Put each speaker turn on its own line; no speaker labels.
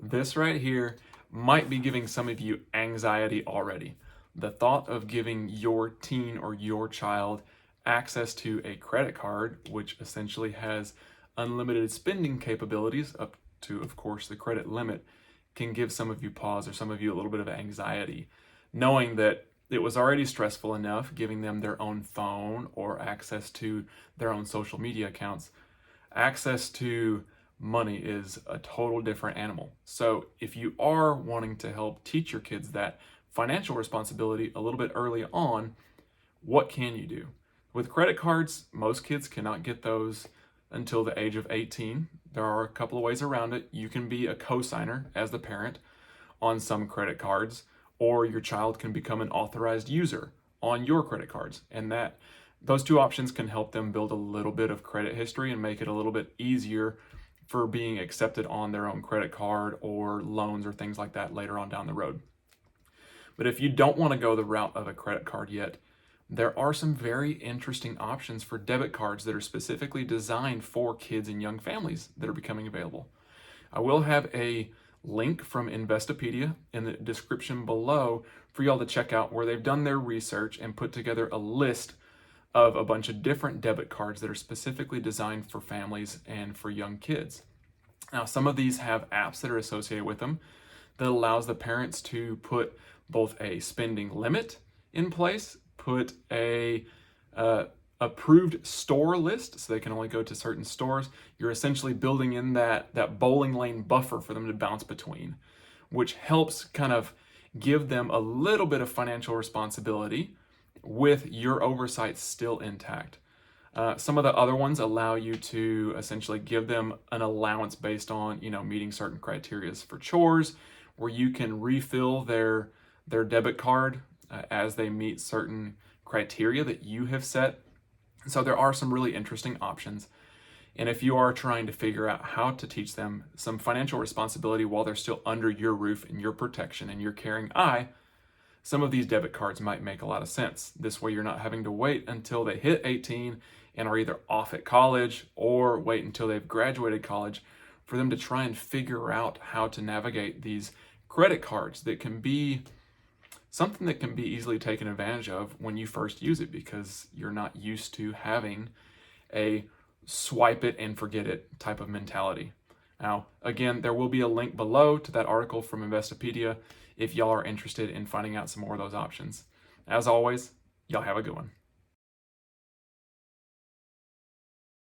This right here might be giving some of you anxiety already. The thought of giving your teen or your child access to a credit card, which essentially has unlimited spending capabilities up to, of course, the credit limit, can give some of you pause or some of you a little bit of anxiety, knowing that it was already stressful enough giving them their own phone or access to their own social media accounts. Access to money is a total different animal. So if you are wanting to help teach your kids that financial responsibility a little bit early on, what can you do? With credit cards, most kids cannot get those until the age of 18. There are a couple of ways around it. You can be a co-signer as the parent on some credit cards, or your child can become an authorized user on your credit cards. And that those two options can help them build a little bit of credit history and make it a little bit easier for being accepted on their own credit card or loans or things like that later on down the road. But if you don't want to go the route of a credit card yet, there are some very interesting options for debit cards that are specifically designed for kids and young families that are becoming available. I will have a link from Investopedia in the description below for y'all to check out, where they've done their research and put together a list of a bunch of different debit cards that are specifically designed for families and for young kids. Now, some of these have apps that are associated with them that allows the parents to put both a spending limit in place, put a approved store list so they can only go to certain stores. You're essentially building in that bowling lane buffer for them to bounce between, which helps kind of give them a little bit of financial responsibility with your oversight still intact. Some of the other ones allow you to essentially give them an allowance based on, meeting certain criteria for chores, where you can refill their debit card as they meet certain criteria that you have set. So there are some really interesting options. And if you are trying to figure out how to teach them some financial responsibility while they're still under your roof and your protection and your caring eye, some of these debit cards might make a lot of sense. This way you're not having to wait until they hit 18 and are either off at college, or wait until they've graduated college for them to try and figure out how to navigate these credit cards that can be something that can be easily taken advantage of when you first use it, because you're not used to having a swipe it and forget it type of mentality. Now, again, there will be a link below to that article from Investopedia if y'all are interested in finding out some more of those options. As always, y'all have a good one.